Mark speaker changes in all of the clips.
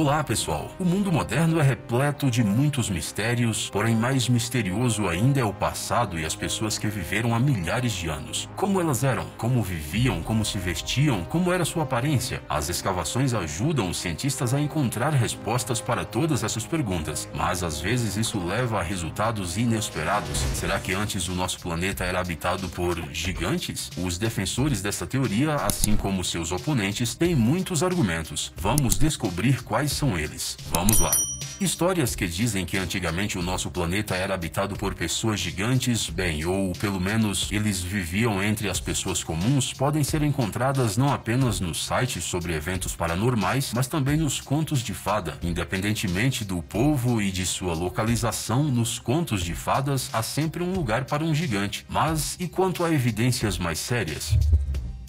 Speaker 1: Olá, pessoal! O mundo moderno é repleto de muitos mistérios, porém mais misterioso ainda é o passado e as pessoas que viveram há milhares de anos. Como elas eram, como viviam, como se vestiam, como era sua aparência. As escavações ajudam os cientistas a encontrar respostas para todas essas perguntas, mas às vezes isso leva a resultados inesperados. Será que antes o nosso planeta era habitado por gigantes? Os defensores dessa teoria, assim como seus oponentes, têm muitos argumentos. Vamos descobrir quais são eles. Vamos lá. Histórias que dizem que antigamente o nosso planeta era habitado por pessoas gigantes, bem, ou pelo menos eles viviam entre as pessoas comuns, podem ser encontradas não apenas nos sites sobre eventos paranormais, mas também nos contos de fada. Independentemente do povo e de sua localização, nos contos de fadas há sempre um lugar para um gigante. Mas e quanto a evidências mais sérias?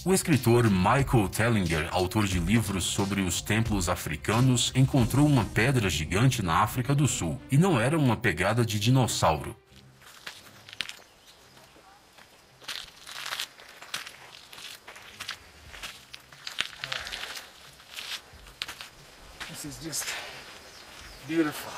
Speaker 1: O escritor Michael Tellinger, autor de livros sobre os templos africanos, encontrou uma pedra gigante na África do Sul, e não era uma pegada de dinossauro.
Speaker 2: This is just beautiful.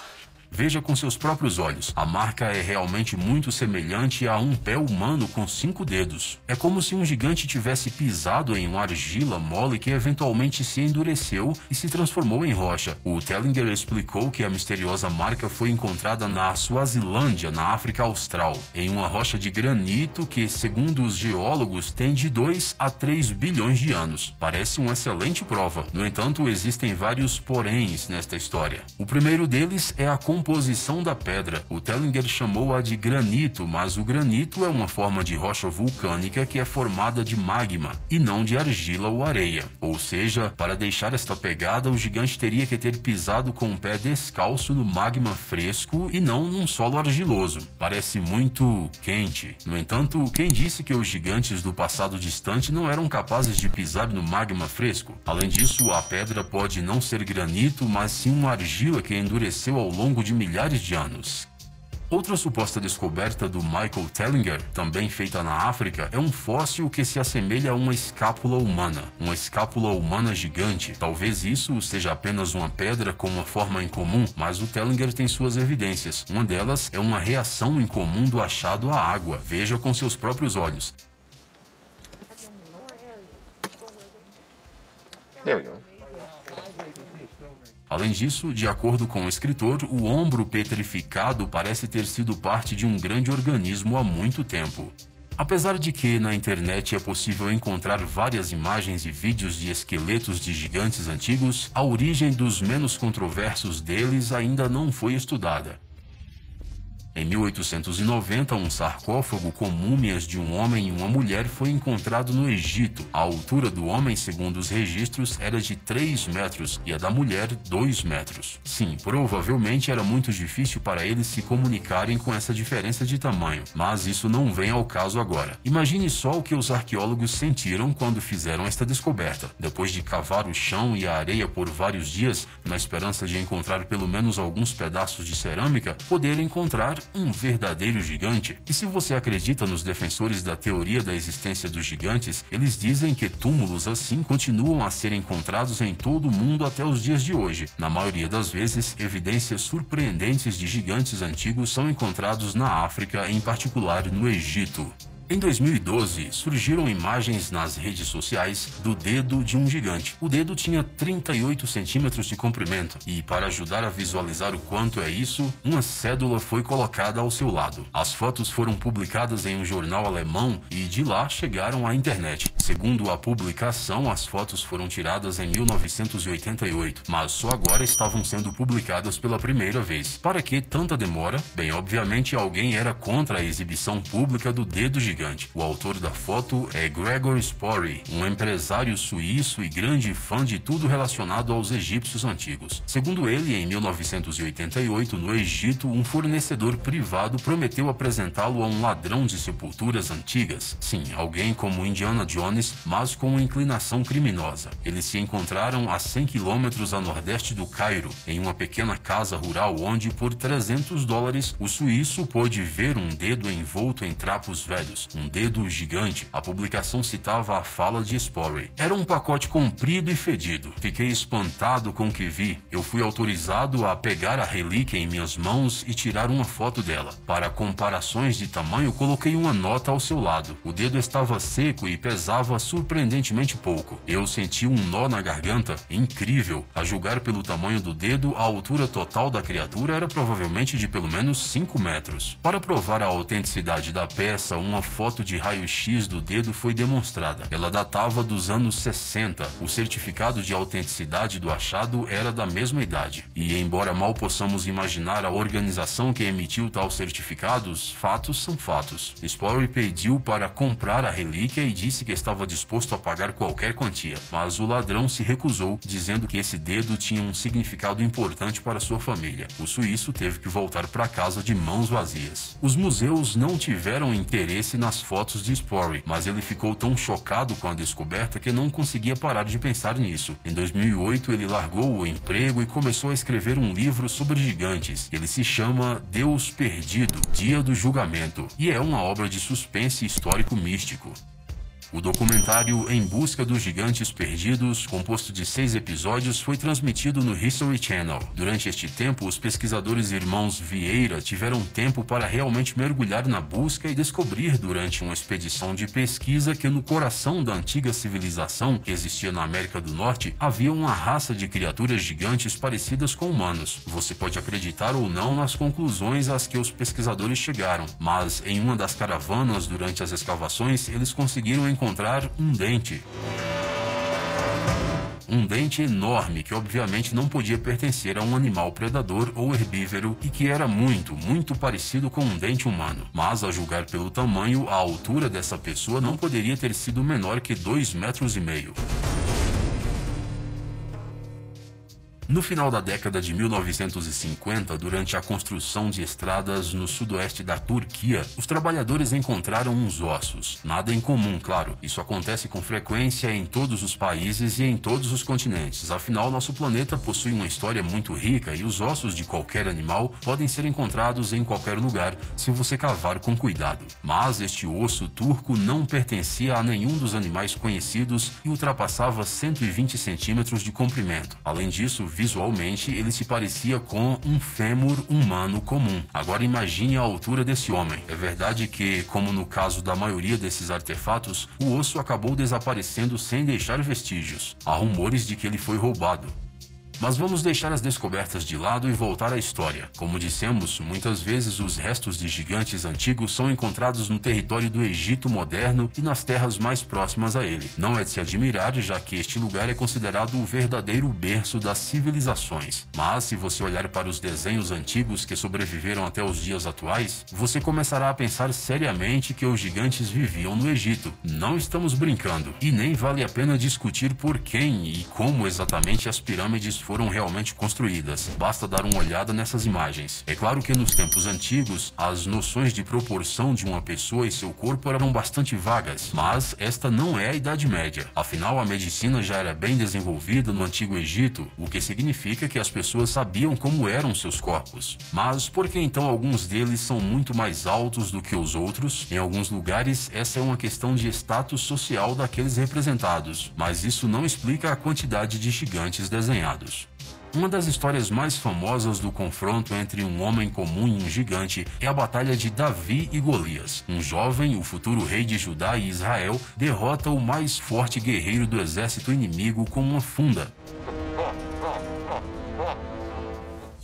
Speaker 1: Veja com seus próprios olhos. A marca é realmente muito semelhante a um pé humano com 5 dedos. É como se um gigante tivesse pisado em uma argila mole que eventualmente se endureceu e se transformou em rocha. O Tellinger explicou que a misteriosa marca foi encontrada na Suazilândia, na África Austral, em uma rocha de granito que, segundo os geólogos, tem de 2 a 3 bilhões de anos. Parece uma excelente prova. No entanto, existem vários poréns nesta história. O primeiro deles é a composição da pedra. O Tellinger chamou-a de granito, mas o granito é uma forma de rocha vulcânica que é formada de magma e não de argila ou areia. Ou seja, para deixar esta pegada, o gigante teria que ter pisado com o pé descalço no magma fresco e não num solo argiloso. Parece muito quente. No entanto, quem disse que os gigantes do passado distante não eram capazes de pisar no magma fresco? Além disso, a pedra pode não ser granito, mas sim uma argila que endureceu ao longo de milhares de anos. Outra suposta descoberta do Michael Tellinger, também feita na África, é um fóssil que se assemelha a uma escápula humana. Uma escápula humana gigante. Talvez isso seja apenas uma pedra com uma forma incomum, mas o Tellinger tem suas evidências. Uma delas é uma reação incomum do achado à água. Veja com seus próprios olhos.
Speaker 2: There we go.
Speaker 1: Além disso, de acordo com o escritor, o ombro petrificado parece ter sido parte de um grande organismo há muito tempo. Apesar de que na internet é possível encontrar várias imagens e vídeos de esqueletos de gigantes antigos, a origem dos menos controversos deles ainda não foi estudada. Em 1890, um sarcófago com múmias de um homem e uma mulher foi encontrado no Egito. A altura do homem, segundo os registros, era de 3 metros e a da mulher 2 metros. Sim, provavelmente era muito difícil para eles se comunicarem com essa diferença de tamanho, mas isso não vem ao caso agora. Imagine só o que os arqueólogos sentiram quando fizeram esta descoberta. Depois de cavar o chão e a areia por vários dias, na esperança de encontrar pelo menos alguns pedaços de cerâmica, poder encontrar um verdadeiro gigante. E se você acredita nos defensores da teoria da existência dos gigantes, eles dizem que túmulos assim continuam a ser encontrados em todo o mundo até os dias de hoje. Na maioria das vezes, evidências surpreendentes de gigantes antigos são encontrados na África, em particular no Egito. Em 2012, surgiram imagens nas redes sociais do dedo de um gigante. O dedo tinha 38 centímetros de comprimento e, para ajudar a visualizar o quanto é isso, uma cédula foi colocada ao seu lado. As fotos foram publicadas em um jornal alemão e de lá chegaram à internet. Segundo a publicação, as fotos foram tiradas em 1988, mas só agora estavam sendo publicadas pela primeira vez. Para que tanta demora? Bem, obviamente alguém era contra a exibição pública do dedo gigante. O autor da foto é Gregor Spory, um empresário suíço e grande fã de tudo relacionado aos egípcios antigos. Segundo ele, em 1988, no Egito, um fornecedor privado prometeu apresentá-lo a um ladrão de sepulturas antigas. Sim, alguém como Indiana Jones, mas com uma inclinação criminosa. Eles se encontraram a 100 quilômetros a nordeste do Cairo, em uma pequena casa rural onde, por $300, o suíço pôde ver um dedo envolto em trapos velhos. metros, um dedo gigante. A publicação citava a fala de Spory. Era um pacote comprido e fedido. Fiquei espantado com o que vi. Eu fui autorizado a pegar a relíquia em minhas mãos e tirar uma foto dela. Para comparações de tamanho, coloquei uma nota ao seu lado. O dedo estava seco e pesava surpreendentemente pouco. Eu senti um nó na garganta. Incrível. A julgar pelo tamanho do dedo, a altura total da criatura era provavelmente de pelo menos 5 metros. Para provar a autenticidade da peça, uma foto de raio-x do dedo foi demonstrada. Ela datava dos anos 60. O certificado de autenticidade do achado era da mesma idade. E embora mal possamos imaginar a organização que emitiu tal certificados, fatos são fatos. Spory pediu para comprar a relíquia e disse que estava disposto a pagar qualquer quantia, mas o ladrão se recusou, dizendo que esse dedo tinha um significado importante para sua família. O suíço teve que voltar para casa de mãos vazias. Os museus não tiveram interesse nas fotos de Spory, mas ele ficou tão chocado com a descoberta que não conseguia parar de pensar nisso. Em 2008, ele largou o emprego e começou a escrever um livro sobre gigantes. Ele se chama Deus Perdido, Dia do Julgamento, e é uma obra de suspense histórico místico. O documentário Em Busca dos Gigantes Perdidos, composto de 6 episódios, foi transmitido no History Channel. Durante este tempo, os pesquisadores irmãos Vieira tiveram tempo para realmente mergulhar na busca e descobrir durante uma expedição de pesquisa que no coração da antiga civilização que existia na América do Norte, havia uma raça de criaturas gigantes parecidas com humanos. Você pode acreditar ou não nas conclusões às que os pesquisadores chegaram, mas em uma das caravanas durante as escavações, eles conseguiram encontrar um dente. Um dente enorme que obviamente não podia pertencer a um animal predador ou herbívoro e que era muito parecido com um dente humano. Mas, a julgar pelo tamanho, a altura dessa pessoa não poderia ter sido menor que 2,5 metros. No final da década de 1950, durante a construção de estradas no sudoeste da Turquia, os trabalhadores encontraram uns ossos. Nada em comum, claro. Isso acontece com frequência em todos os países e em todos os continentes. Afinal, nosso planeta possui uma história muito rica e os ossos de qualquer animal podem ser encontrados em qualquer lugar se você cavar com cuidado. Mas este osso turco não pertencia a nenhum dos animais conhecidos e ultrapassava 120 centímetros de comprimento. Além disso, visualmente, ele se parecia com um fêmur humano comum. Agora imagine a altura desse homem. É verdade que, como no caso da maioria desses artefatos, o osso acabou desaparecendo sem deixar vestígios. Há rumores de que ele foi roubado. Mas vamos deixar as descobertas de lado e voltar à história. Como dissemos, muitas vezes os restos de gigantes antigos são encontrados no território do Egito moderno e nas terras mais próximas a ele. Não é de se admirar, já que este lugar é considerado o verdadeiro berço das civilizações. Mas se você olhar para os desenhos antigos que sobreviveram até os dias atuais, você começará a pensar seriamente que os gigantes viviam no Egito. Não estamos brincando. E nem vale a pena discutir por quem e como exatamente as pirâmides foram realmente construídas. Basta dar uma olhada nessas imagens. É claro que nos tempos antigos, as noções de proporção de uma pessoa e seu corpo eram bastante vagas, mas esta não é a Idade Média. Afinal, a medicina já era bem desenvolvida no Antigo Egito, o que significa que as pessoas sabiam como eram seus corpos. Mas por que então alguns deles são muito mais altos do que os outros? Em alguns lugares, essa é uma questão de status social daqueles representados, mas isso não explica a quantidade de gigantes desenhados. Uma das histórias mais famosas do confronto entre um homem comum e um gigante é a batalha de Davi e Golias. Um jovem, o futuro rei de Judá e Israel, derrota o mais forte guerreiro do exército inimigo com uma funda.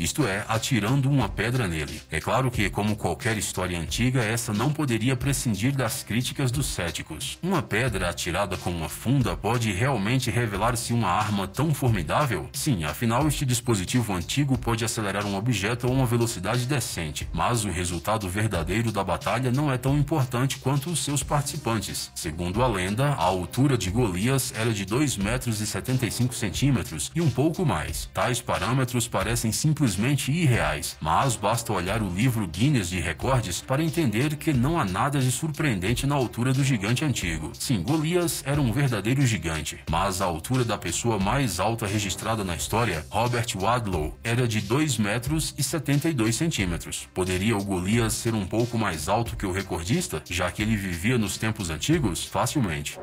Speaker 1: Isto é, atirando uma pedra nele. É claro que, como qualquer história antiga, essa não poderia prescindir das críticas dos céticos. Uma pedra atirada com uma funda pode realmente revelar-se uma arma tão formidável? Sim, afinal este dispositivo antigo pode acelerar um objeto a uma velocidade decente, mas o resultado verdadeiro da batalha não é tão importante quanto os seus participantes. Segundo a lenda, a altura de Golias era de 2,75 metros e um pouco mais. Tais parâmetros parecem simplesmente simplesmente irreais, mas basta olhar o livro Guinness de Recordes para entender que não há nada de surpreendente na altura do gigante antigo. Sim, Golias era um verdadeiro gigante, mas a altura da pessoa mais alta registrada na história, Robert Wadlow, era de 2 metros e 72 centímetros. Poderia o Golias ser um pouco mais alto que o recordista, já que ele vivia nos tempos antigos? Facilmente.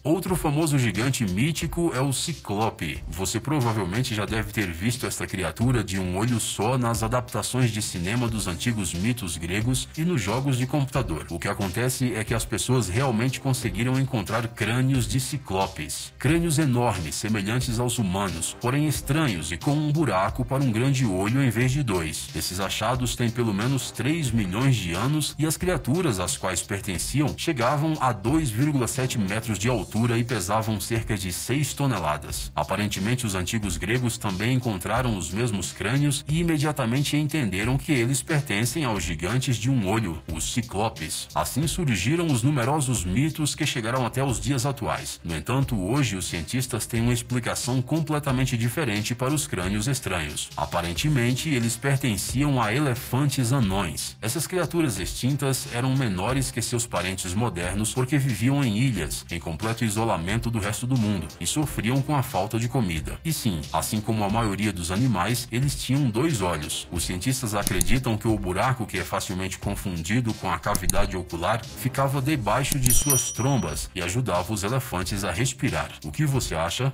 Speaker 1: Outro famoso gigante mítico é o Ciclope. Você provavelmente já deve ter visto esta criatura de um olho só nas adaptações de cinema dos antigos mitos gregos e nos jogos de computador. O que acontece é que as pessoas realmente conseguiram encontrar crânios de ciclopes. Crânios enormes, semelhantes aos humanos, porém estranhos e com um buraco para um grande olho em vez de 2. Esses achados têm pelo menos 3 milhões de anos e as criaturas às quais pertenciam chegavam a 2,7 metros de altura e pesavam cerca de 6 toneladas. Aparentemente, os antigos gregos também encontraram os mesmos crânios e imediatamente entenderam que eles pertencem aos gigantes de um olho, os ciclopes. Assim surgiram os numerosos mitos que chegaram até os dias atuais. No entanto, hoje os cientistas têm uma explicação completamente diferente para os crânios estranhos. Aparentemente, eles pertenciam a elefantes anões. Essas criaturas extintas eram menores que seus parentes modernos porque viviam em ilhas, em completo isolamento do resto do mundo, e sofriam com a falta de comida. E sim, assim como a maioria dos animais, eles tinham 2 olhos. Os cientistas acreditam que o buraco, que é facilmente confundido com a cavidade ocular, ficava debaixo de suas trombas e ajudava os elefantes a respirar. O que você acha?